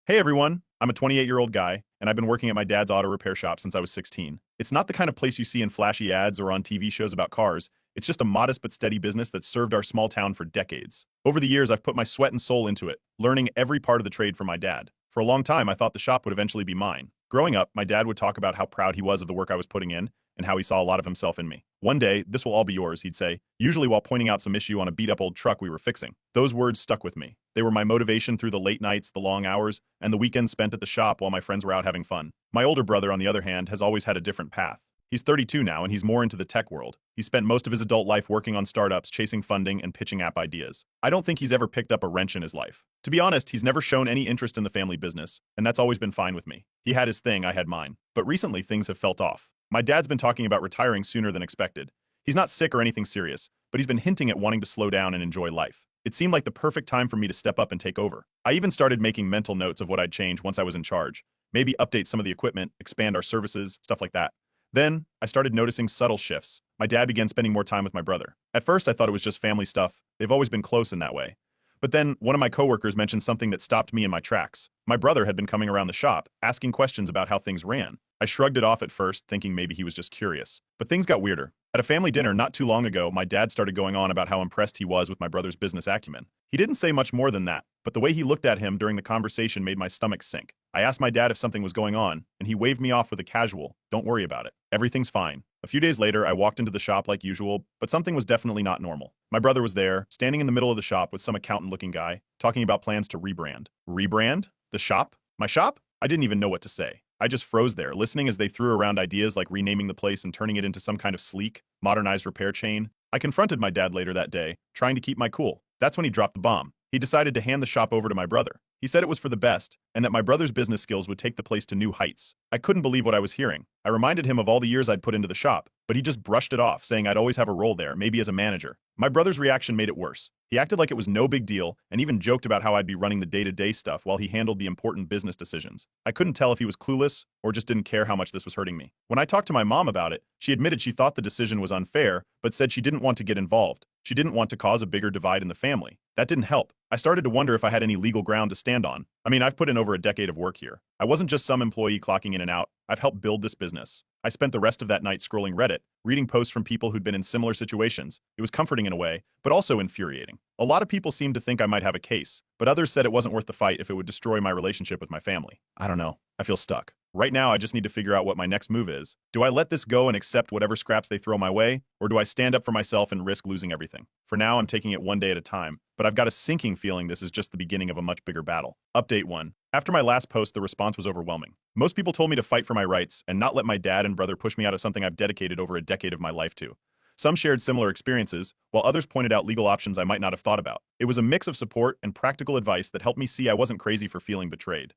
Hey everyone, I'm a 28-year-old guy, and I've been working at my dad's auto repair shop since I was 16. It's not the kind of place you see in flashy ads or on TV shows about cars. It's just a modest but steady business that's served our small town for decades. Over the years, I've put my sweat and soul into it, learning every part of the trade from my dad. For a long time, I thought the shop would eventually be mine. Growing up, my dad would talk about how proud he was of the work I was putting in and how he saw a lot of himself in me. One day, this will all be yours, he'd say, usually while pointing out some issue on a beat-up old truck we were fixing. Those words stuck with me. They were my motivation through the late nights, the long hours, and the weekends spent at the shop while my friends were out having fun. My older brother, on the other hand, has always had a different path. He's 32 now, and he's more into the tech world. He spent most of his adult life working on startups, chasing funding, and pitching app ideas. I don't think he's ever picked up a wrench in his life. To be honest, he's never shown any interest in the family business, and that's always been fine with me. He had his thing, I had mine. But recently, things have felt off. My dad's been talking about retiring sooner than expected. He's not sick or anything serious, but he's been hinting at wanting to slow down and enjoy life. It seemed like the perfect time for me to step up and take over. I even started making mental notes of what I'd change once I was in charge. Maybe update some of the equipment, expand our services, stuff like that. Then, I started noticing subtle shifts. My dad began spending more time with my brother. At first, I thought it was just family stuff. They've always been close in that way. But then, one of my coworkers mentioned something that stopped me in my tracks. My brother had been coming around the shop, asking questions about how things ran. I shrugged it off at first, thinking maybe he was just curious. But things got weirder. At a family dinner not too long ago, my dad started going on about how impressed he was with my brother's business acumen. He didn't say much more than that, but the way he looked at him during the conversation made my stomach sink. I asked my dad if something was going on, and he waved me off with a casual, "Don't worry about it. Everything's fine." A few days later, I walked into the shop like usual, but something was definitely not normal. My brother was there, standing in the middle of the shop with some accountant-looking guy, talking about plans to rebrand. Rebrand? The shop? My shop? I didn't even know what to say. I just froze there, listening as they threw around ideas like renaming the place and turning it into some kind of sleek, modernized repair chain. I confronted my dad later that day, trying to keep my cool. That's when he dropped the bomb. He decided to hand the shop over to my brother. He said it was for the best, and that my brother's business skills would take the place to new heights. I couldn't believe what I was hearing. I reminded him of all the years I'd put into the shop, but he just brushed it off, saying I'd always have a role there, maybe as a manager. My brother's reaction made it worse. He acted like it was no big deal, and even joked about how I'd be running the day-to-day stuff while he handled the important business decisions. I couldn't tell if he was clueless or just didn't care how much this was hurting me. When I talked to my mom about it, she admitted she thought the decision was unfair, but said she didn't want to get involved. She didn't want to cause a bigger divide in the family. That didn't help. I started to wonder if I had any legal ground to stand on. I mean, I've put in over a decade of work here. I wasn't just some employee clocking in and out. I've helped build this business. I spent the rest of that night scrolling Reddit, reading posts from people who'd been in similar situations. It was comforting in a way, but also infuriating. A lot of people seemed to think I might have a case, but others said it wasn't worth the fight if it would destroy my relationship with my family. I don't know. I feel stuck. Right now, I just need to figure out what my next move is. Do I let this go and accept whatever scraps they throw my way, or do I stand up for myself and risk losing everything? For now, I'm taking it one day at a time, but I've got a sinking feeling this is just the beginning of a much bigger battle. Update 1. After my last post, the response was overwhelming. Most people told me to fight for my rights and not let my dad and brother push me out of something I've dedicated over a decade of my life to. Some shared similar experiences, while others pointed out legal options I might not have thought about. It was a mix of support and practical advice that helped me see I wasn't crazy for feeling betrayed.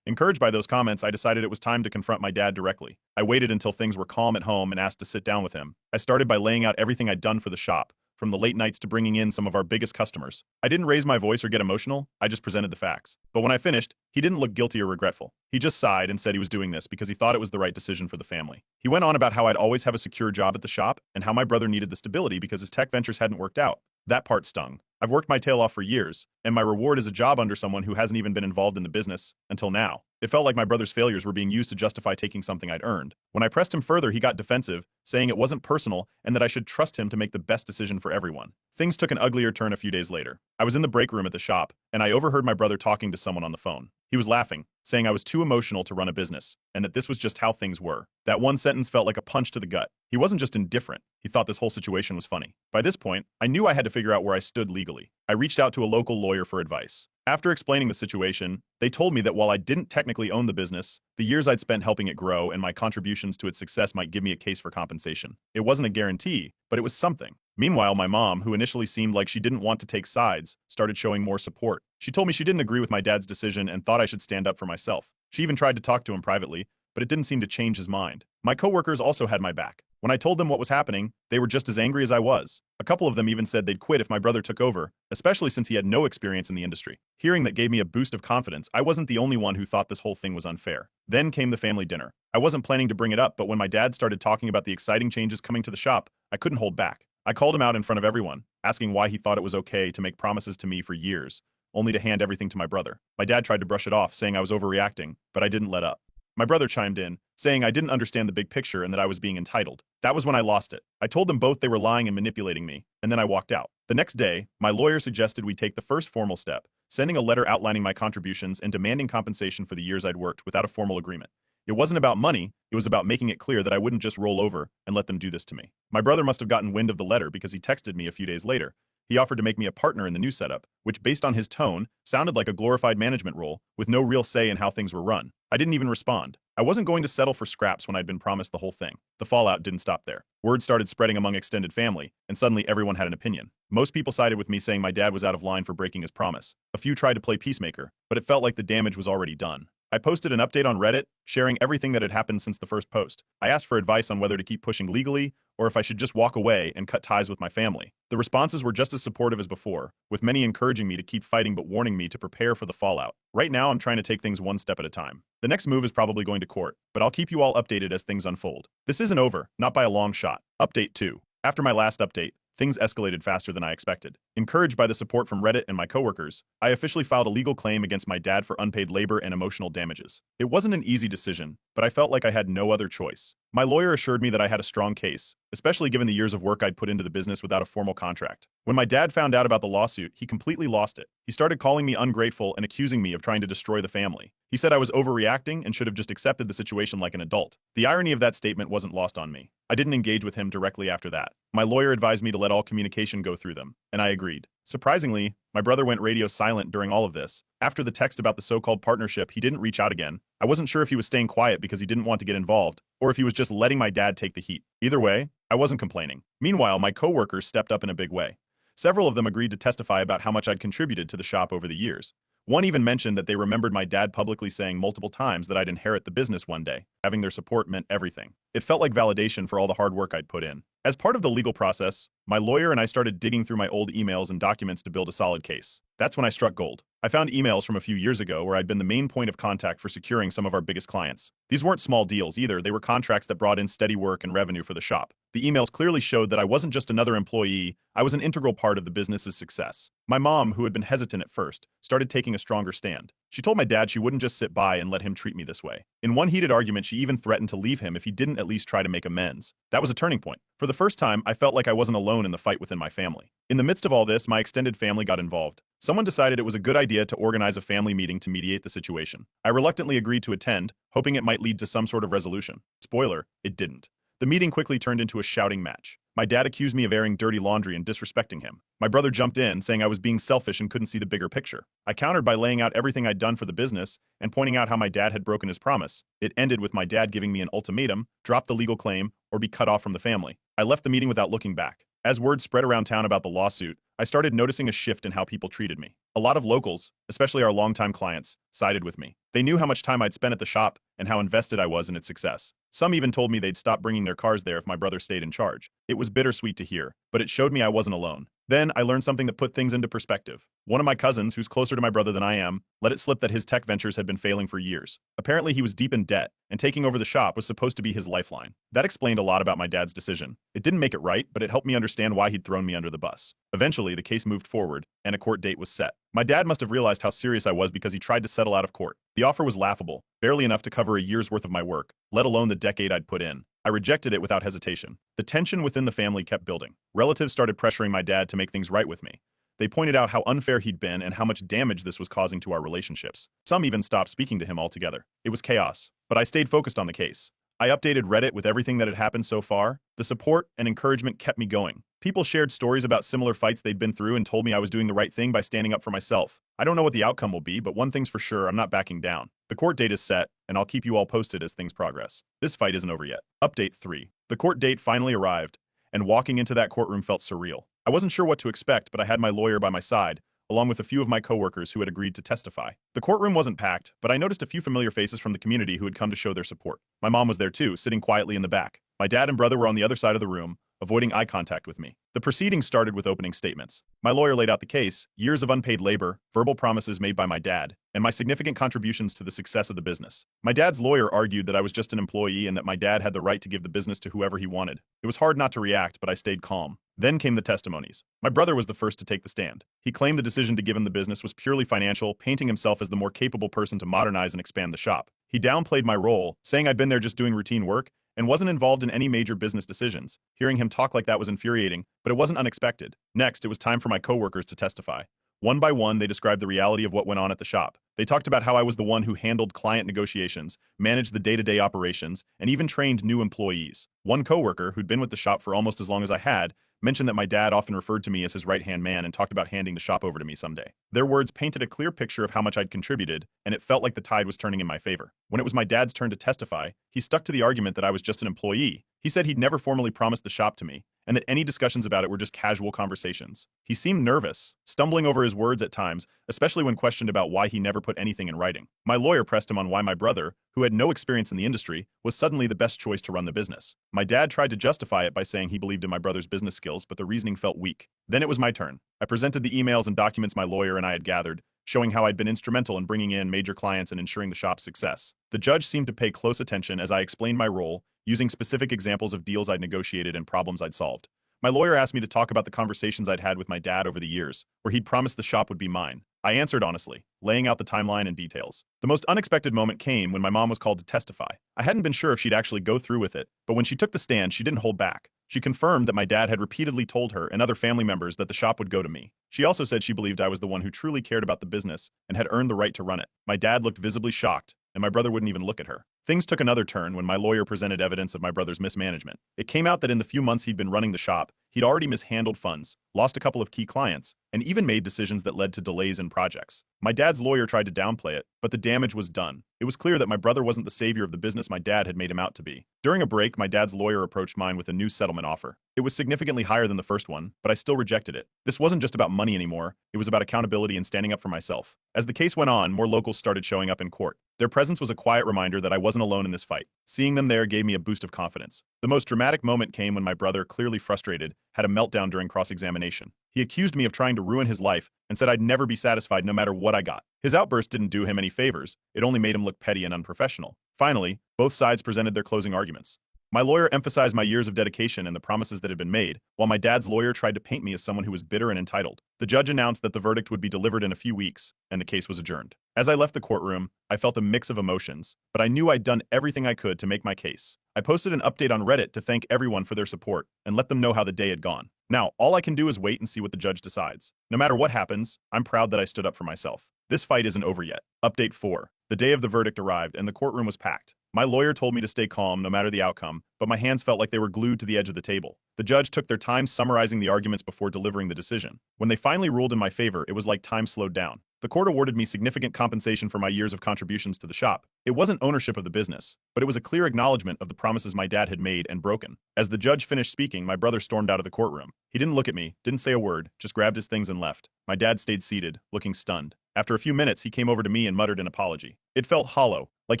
Encouraged by those comments, I decided it was time to confront my dad directly. I waited until things were calm at home and asked to sit down with him. I started by laying out everything I'd done for the shop, from the late nights to bringing in some of our biggest customers. I didn't raise my voice or get emotional, I just presented the facts. But when I finished, he didn't look guilty or regretful. He just sighed and said he was doing this because he thought it was the right decision for the family. He went on about how I'd always have a secure job at the shop and how my brother needed the stability because his tech ventures hadn't worked out. That part stung. I've worked my tail off for years, and my reward is a job under someone who hasn't even been involved in the business until now. It felt like my brother's failures were being used to justify taking something I'd earned. When I pressed him further, he got defensive, saying it wasn't personal and that I should trust him to make the best decision for everyone. Things took an uglier turn a few days later. I was in the break room at the shop, and I overheard my brother talking to someone on the phone. He was laughing, saying I was too emotional to run a business, and that this was just how things were. That one sentence felt like a punch to the gut. He wasn't just indifferent. He thought this whole situation was funny. By this point, I knew I had to figure out where I stood legally. I reached out to a local lawyer for advice. After explaining the situation, they told me that while I didn't technically own the business, the years I'd spent helping it grow and my contributions to its success might give me a case for compensation. It wasn't a guarantee, but it was something. Meanwhile, my mom, who initially seemed like she didn't want to take sides, started showing more support. She told me she didn't agree with my dad's decision and thought I should stand up for myself. She even tried to talk to him privately, but it didn't seem to change his mind. My coworkers also had my back. When I told them what was happening, they were just as angry as I was. A couple of them even said they'd quit if my brother took over, especially since he had no experience in the industry. Hearing that gave me a boost of confidence. I wasn't the only one who thought this whole thing was unfair. Then came the family dinner. I wasn't planning to bring it up, but when my dad started talking about the exciting changes coming to the shop, I couldn't hold back. I called him out in front of everyone, asking why he thought it was okay to make promises to me for years, only to hand everything to my brother. My dad tried to brush it off, saying I was overreacting, but I didn't let up. My brother chimed in, saying I didn't understand the big picture and that I was being entitled. That was when I lost it. I told them both they were lying and manipulating me, and then I walked out. The next day, my lawyer suggested we take the first formal step, sending a letter outlining my contributions and demanding compensation for the years I'd worked without a formal agreement. It wasn't about money, it was about making it clear that I wouldn't just roll over and let them do this to me. My brother must have gotten wind of the letter because he texted me a few days later. He offered to make me a partner in the new setup, which based on his tone, sounded like a glorified management role with no real say in how things were run. I didn't even respond. I wasn't going to settle for scraps when I'd been promised the whole thing. The fallout didn't stop there. Word started spreading among extended family, and suddenly everyone had an opinion. Most people sided with me, saying my dad was out of line for breaking his promise. A few tried to play peacemaker, but it felt like the damage was already done. I posted an update on Reddit, sharing everything that had happened since the first post. I asked for advice on whether to keep pushing legally or if I should just walk away and cut ties with my family. The responses were just as supportive as before, with many encouraging me to keep fighting but warning me to prepare for the fallout. Right now, I'm trying to take things one step at a time. The next move is probably going to court, but I'll keep you all updated as things unfold. This isn't over, not by a long shot. Update 2. After my last update, things escalated faster than I expected. Encouraged by the support from Reddit and my coworkers, I officially filed a legal claim against my dad for unpaid labor and emotional damages. It wasn't an easy decision, but I felt like I had no other choice. My lawyer assured me that I had a strong case, especially given the years of work I'd put into the business without a formal contract. When my dad found out about the lawsuit, he completely lost it. He started calling me ungrateful and accusing me of trying to destroy the family. He said I was overreacting and should have just accepted the situation like an adult. The irony of that statement wasn't lost on me. I didn't engage with him directly after that. My lawyer advised me to let all communication go through them, and I agreed. Surprisingly, my brother went radio silent during all of this. After the text about the so-called partnership, he didn't reach out again. I wasn't sure if he was staying quiet because he didn't want to get involved, or if he was just letting my dad take the heat. Either way, I wasn't complaining. Meanwhile, my coworkers stepped up in a big way. Several of them agreed to testify about how much I'd contributed to the shop over the years. One even mentioned that they remembered my dad publicly saying multiple times that I'd inherit the business one day. Having their support meant everything. It felt like validation for all the hard work I'd put in. As part of the legal process, my lawyer and I started digging through my old emails and documents to build a solid case. That's when I struck gold. I found emails from a few years ago where I'd been the main point of contact for securing some of our biggest clients. These weren't small deals either, they were contracts that brought in steady work and revenue for the shop. The emails clearly showed that I wasn't just another employee, I was an integral part of the business's success. My mom, who had been hesitant at first, started taking a stronger stand. She told my dad she wouldn't just sit by and let him treat me this way. In one heated argument, she even threatened to leave him if he didn't at least try to make amends. That was a turning point. For the first time, I felt like I wasn't alone in the fight within my family. In the midst of all this, my extended family got involved. Someone decided it was a good idea to organize a family meeting to mediate the situation. I reluctantly agreed to attend, hoping it might lead to some sort of resolution. Spoiler, it didn't. The meeting quickly turned into a shouting match. My dad accused me of airing dirty laundry and disrespecting him. My brother jumped in, saying I was being selfish and couldn't see the bigger picture. I countered by laying out everything I'd done for the business and pointing out how my dad had broken his promise. It ended with my dad giving me an ultimatum: drop the legal claim or be cut off from the family. I left the meeting without looking back. As word spread around town about the lawsuit, I started noticing a shift in how people treated me. A lot of locals, especially our longtime clients, sided with me. They knew how much time I'd spent at the shop and how invested I was in its success. Some even told me they'd stop bringing their cars there if my brother stayed in charge. It was bittersweet to hear, but it showed me I wasn't alone. Then I learned something that put things into perspective. One of my cousins, who's closer to my brother than I am, let it slip that his tech ventures had been failing for years. Apparently he was deep in debt, and taking over the shop was supposed to be his lifeline. That explained a lot about my dad's decision. It didn't make it right, but it helped me understand why he'd thrown me under the bus. Eventually, the case moved forward, and a court date was set. My dad must have realized how serious I was because he tried to settle out of court. The offer was laughable, barely enough to cover a year's worth of my work, let alone the decade I'd put in. I rejected it without hesitation. The tension within the family kept building. Relatives started pressuring my dad to make things right with me. They pointed out how unfair he'd been and how much damage this was causing to our relationships. Some even stopped speaking to him altogether. It was chaos, but I stayed focused on the case. I updated Reddit with everything that had happened so far. The support and encouragement kept me going. People shared stories about similar fights they'd been through and told me I was doing the right thing by standing up for myself. I don't know what the outcome will be, but one thing's for sure, I'm not backing down. The court date is set, and I'll keep you all posted as things progress. This fight isn't over yet. Update 3. The court date finally arrived, and walking into that courtroom felt surreal. I wasn't sure what to expect, but I had my lawyer by my side, along with a few of my coworkers who had agreed to testify. The courtroom wasn't packed, but I noticed a few familiar faces from the community who had come to show their support. My mom was there too, sitting quietly in the back. My dad and brother were on the other side of the room, avoiding eye contact with me. The proceedings started with opening statements. My lawyer laid out the case, years of unpaid labor, verbal promises made by my dad, and my significant contributions to the success of the business. My dad's lawyer argued that I was just an employee and that my dad had the right to give the business to whoever he wanted. It was hard not to react, but I stayed calm. Then came the testimonies. My brother was the first to take the stand. He claimed the decision to give him the business was purely financial, painting himself as the more capable person to modernize and expand the shop. He downplayed my role, saying I'd been there just doing routine work and wasn't involved in any major business decisions. Hearing him talk like that was infuriating, but it wasn't unexpected. Next, it was time for my coworkers to testify. One by one, they described the reality of what went on at the shop. They talked about how I was the one who handled client negotiations, managed the day-to-day operations, and even trained new employees. One coworker, who'd been with the shop for almost as long as I had, mentioned that my dad often referred to me as his right-hand man and talked about handing the shop over to me someday. Their words painted a clear picture of how much I'd contributed, and it felt like the tide was turning in my favor. When it was my dad's turn to testify, he stuck to the argument that I was just an employee. He said he'd never formally promised the shop to me, and that any discussions about it were just casual conversations. He seemed nervous, stumbling over his words at times, especially when questioned about why he never put anything in writing. My lawyer pressed him on why my brother, who had no experience in the industry, was suddenly the best choice to run the business. My dad tried to justify it by saying he believed in my brother's business skills, but the reasoning felt weak. Then it was my turn. I presented the emails and documents my lawyer and I had gathered, showing how I'd been instrumental in bringing in major clients and ensuring the shop's success. The judge seemed to pay close attention as I explained my role, using specific examples of deals I'd negotiated and problems I'd solved. My lawyer asked me to talk about the conversations I'd had with my dad over the years, where he'd promised the shop would be mine. I answered honestly, laying out the timeline and details. The most unexpected moment came when my mom was called to testify. I hadn't been sure if she'd actually go through with it, but when she took the stand, she didn't hold back. She confirmed that my dad had repeatedly told her and other family members that the shop would go to me. She also said she believed I was the one who truly cared about the business and had earned the right to run it. My dad looked visibly shocked, and my brother wouldn't even look at her. Things took another turn when my lawyer presented evidence of my brother's mismanagement. It came out that in the few months he'd been running the shop, he'd already mishandled funds, lost a couple of key clients, and even made decisions that led to delays in projects. My dad's lawyer tried to downplay it, but the damage was done. It was clear that my brother wasn't the savior of the business my dad had made him out to be. During a break, my dad's lawyer approached mine with a new settlement offer. It was significantly higher than the first one, but I still rejected it. This wasn't just about money anymore, it was about accountability and standing up for myself. As the case went on, more locals started showing up in court. Their presence was a quiet reminder that I wasn't alone in this fight. Seeing them there gave me a boost of confidence. The most dramatic moment came when my brother, clearly frustrated, had a meltdown during cross-examination. He accused me of trying to ruin his life and said I'd never be satisfied no matter what I got. His outburst didn't do him any favors, it only made him look petty and unprofessional. Finally, both sides presented their closing arguments. My lawyer emphasized my years of dedication and the promises that had been made, while my dad's lawyer tried to paint me as someone who was bitter and entitled. The judge announced that the verdict would be delivered in a few weeks, and the case was adjourned. As I left the courtroom, I felt a mix of emotions, but I knew I'd done everything I could to make my case. I posted an update on Reddit to thank everyone for their support and let them know how the day had gone. Now, all I can do is wait and see what the judge decides. No matter what happens, I'm proud that I stood up for myself. This fight isn't over yet. Update 4. The day of the verdict arrived and the courtroom was packed. My lawyer told me to stay calm no matter the outcome, but my hands felt like they were glued to the edge of the table. The judge took their time summarizing the arguments before delivering the decision. When they finally ruled in my favor, it was like time slowed down. The court awarded me significant compensation for my years of contributions to the shop. It wasn't ownership of the business, but it was a clear acknowledgement of the promises my dad had made and broken. As the judge finished speaking, my brother stormed out of the courtroom. He didn't look at me, didn't say a word, just grabbed his things and left. My dad stayed seated, looking stunned. After a few minutes, he came over to me and muttered an apology. It felt hollow, like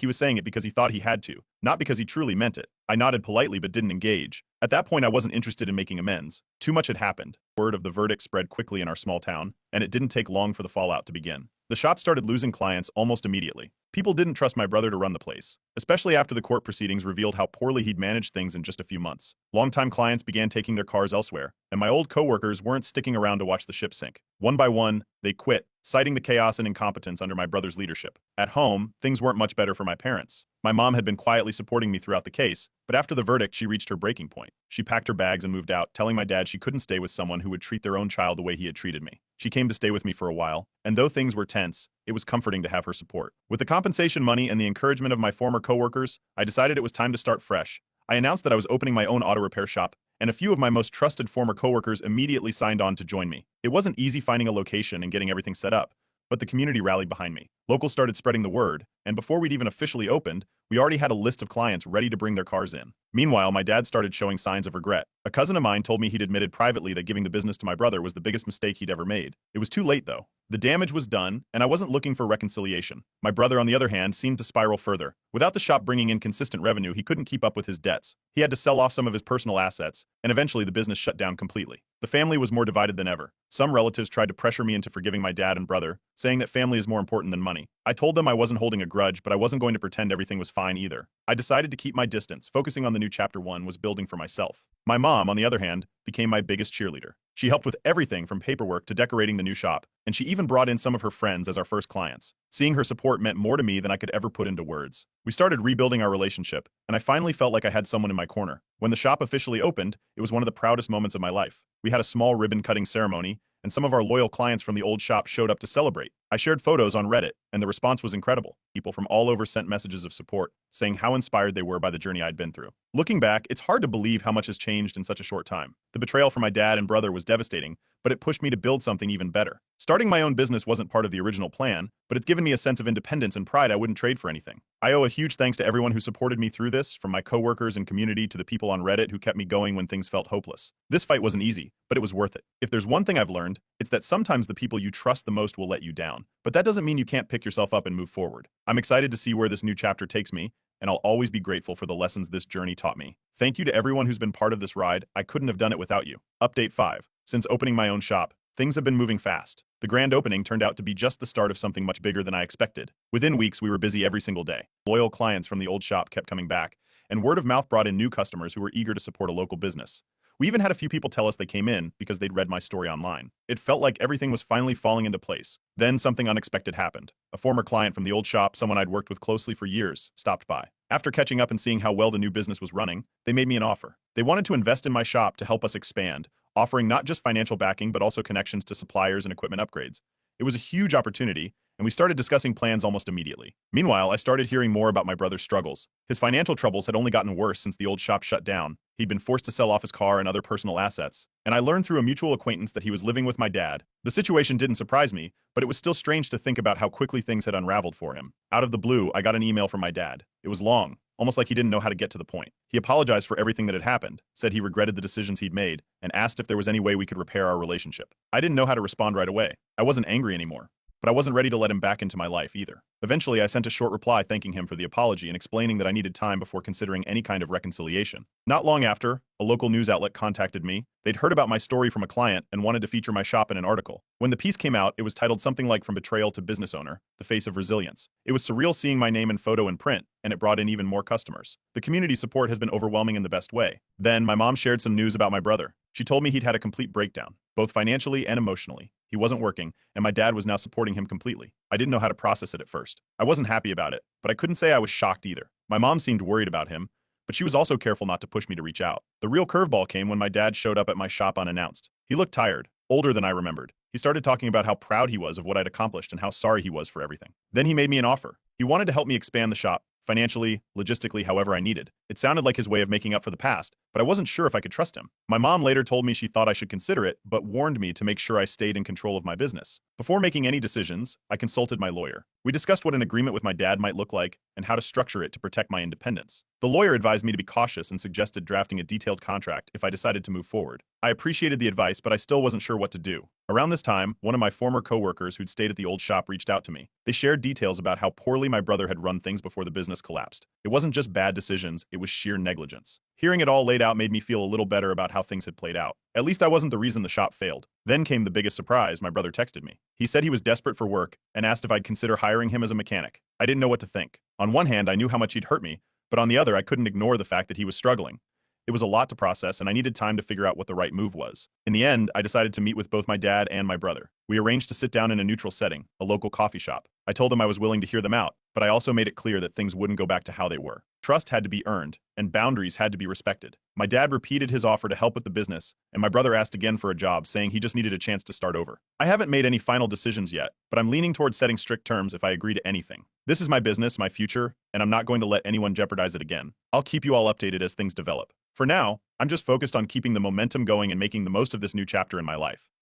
he was saying it because he thought he had to, not because he truly meant it. I nodded politely but didn't engage. At that point, I wasn't interested in making amends. Too much had happened. Word of the verdict spread quickly in our small town, and it didn't take long for the fallout to begin. The shop started losing clients almost immediately. People didn't trust my brother to run the place, especially after the court proceedings revealed how poorly he'd managed things in just a few months. Longtime clients began taking their cars elsewhere, and my old coworkers weren't sticking around to watch the ship sink. One by one, they quit, citing the chaos and incompetence under my brother's leadership. At home, things weren't much better for my parents. My mom had been quietly supporting me throughout the case, but after the verdict, she reached her breaking point. She packed her bags and moved out, telling my dad she couldn't stay with someone who would treat their own child the way he had treated me. She came to stay with me for a while, and though things were tense, it was comforting to have her support. With the compensation money and the encouragement of my former coworkers, I decided it was time to start fresh. I announced that I was opening my own auto repair shop, and a few of my most trusted former coworkers immediately signed on to join me. It wasn't easy finding a location and getting everything set up, but the community rallied behind me. Locals started spreading the word, and before we'd even officially opened, we already had a list of clients ready to bring their cars in. Meanwhile, my dad started showing signs of regret. A cousin of mine told me he'd admitted privately that giving the business to my brother was the biggest mistake he'd ever made. It was too late, though. The damage was done, and I wasn't looking for reconciliation. My brother, on the other hand, seemed to spiral further. Without the shop bringing in consistent revenue, he couldn't keep up with his debts. He had to sell off some of his personal assets, and eventually the business shut down completely. The family was more divided than ever. Some relatives tried to pressure me into forgiving my dad and brother, saying that family is more important than money. funny. I told them I wasn't holding a grudge, but I wasn't going to pretend everything was fine either. I decided to keep my distance, focusing on the new chapter 1 was building for myself. My mom, on the other hand, became my biggest cheerleader. She helped with everything from paperwork to decorating the new shop, and she even brought in some of her friends as our first clients. Seeing her support meant more to me than I could ever put into words. We started rebuilding our relationship, and I finally felt like I had someone in my corner. When the shop officially opened, it was one of the proudest moments of my life. We had a small ribbon-cutting ceremony, and some of our loyal clients from the old shop showed up to celebrate. I shared photos on Reddit, and the response was incredible. People from all over sent messages of support, saying how inspired they were by the journey I'd been through. Looking back, it's hard to believe how much has changed in such a short time. The betrayal from my dad and brother was devastating, but it pushed me to build something even better. Starting my own business wasn't part of the original plan, but it's given me a sense of independence and pride I wouldn't trade for anything. I owe a huge thanks to everyone who supported me through this, from my coworkers and community to the people on Reddit who kept me going when things felt hopeless. This fight wasn't easy, but it was worth it. If there's one thing I've learned, it's that sometimes the people you trust the most will let you down. But that doesn't mean you can't pick yourself up and move forward. I'm excited to see where this new chapter takes me, and I'll always be grateful for the lessons this journey taught me. Thank you to everyone who's been part of this ride. I couldn't have done it without you. Update 5. Since opening my own shop, things have been moving fast. The grand opening turned out to be just the start of something much bigger than I expected. Within weeks, we were busy every single day. Loyal clients from the old shop kept coming back, and word of mouth brought in new customers who were eager to support a local business. We even had a few people tell us they came in because they'd read my story online. It felt like everything was finally falling into place. Then something unexpected happened. A former client from the old shop, someone I'd worked with closely for years, stopped by. After catching up and seeing how well the new business was running, they made me an offer. They wanted to invest in my shop to help us expand, offering not just financial backing but also connections to suppliers and equipment upgrades. It was a huge opportunity, and we started discussing plans almost immediately. Meanwhile, I started hearing more about my brother's struggles. His financial troubles had only gotten worse since the old shop shut down. He'd been forced to sell off his car and other personal assets, and I learned through a mutual acquaintance that he was living with my dad. The situation didn't surprise me, but it was still strange to think about how quickly things had unraveled for him. Out of the blue, I got an email from my dad. It was long, almost like he didn't know how to get to the point. He apologized for everything that had happened, said he regretted the decisions he'd made, and asked if there was any way we could repair our relationship. I didn't know how to respond right away. I wasn't angry anymore, but I wasn't ready to let him back into my life either. Eventually, I sent a short reply thanking him for the apology and explaining that I needed time before considering any kind of reconciliation. Not long after, a local news outlet contacted me. They'd heard about my story from a client and wanted to feature my shop in an article. When the piece came out, it was titled something like From Betrayal to Business Owner, The Face of Resilience. It was surreal seeing my name and photo in print, and it brought in even more customers. The community support has been overwhelming in the best way. Then, my mom shared some news about my brother. She told me he'd had a complete breakdown, both financially and emotionally. He wasn't working, and my dad was now supporting him completely. I didn't know how to process it at first. I wasn't happy about it, but I couldn't say I was shocked either. My mom seemed worried about him, but she was also careful not to push me to reach out. The real curveball came when my dad showed up at my shop unannounced. He looked tired, older than I remembered. He started talking about how proud he was of what I'd accomplished and how sorry he was for everything. Then he made me an offer. He wanted to help me expand the shop, financially, logistically, however I needed. It sounded like his way of making up for the past, but I wasn't sure if I could trust him. My mom later told me she thought I should consider it, but warned me to make sure I stayed in control of my business. Before making any decisions, I consulted my lawyer. We discussed what an agreement with my dad might look like and how to structure it to protect my independence. The lawyer advised me to be cautious and suggested drafting a detailed contract if I decided to move forward. I appreciated the advice, but I still wasn't sure what to do. Around this time, one of my former coworkers who'd stayed at the old shop reached out to me. They shared details about how poorly my brother had run things before the business collapsed. It wasn't just bad decisions, it was sheer negligence. Hearing it all laid out made me feel a little better about how things had played out. At least I wasn't the reason the shop failed. Then came the biggest surprise. My brother texted me. He said he was desperate for work and asked if I'd consider hiring him as a mechanic. I didn't know what to think. On one hand, I knew how much he'd hurt me, but on the other, I couldn't ignore the fact that he was struggling. It was a lot to process, and I needed time to figure out what the right move was. In the end, I decided to meet with both my dad and my brother. We arranged to sit down in a neutral setting, a local coffee shop. I told them I was willing to hear them out, but I also made it clear that things wouldn't go back to how they were. Trust had to be earned, and boundaries had to be respected. My dad repeated his offer to help with the business, and my brother asked again for a job, saying he just needed a chance to start over. I haven't made any final decisions yet, but I'm leaning towards setting strict terms if I agree to anything. This is my business, my future, and I'm not going to let anyone jeopardize it again. I'll keep you all updated as things develop. For now, I'm just focused on keeping the momentum going and making the most of this new chapter in my life.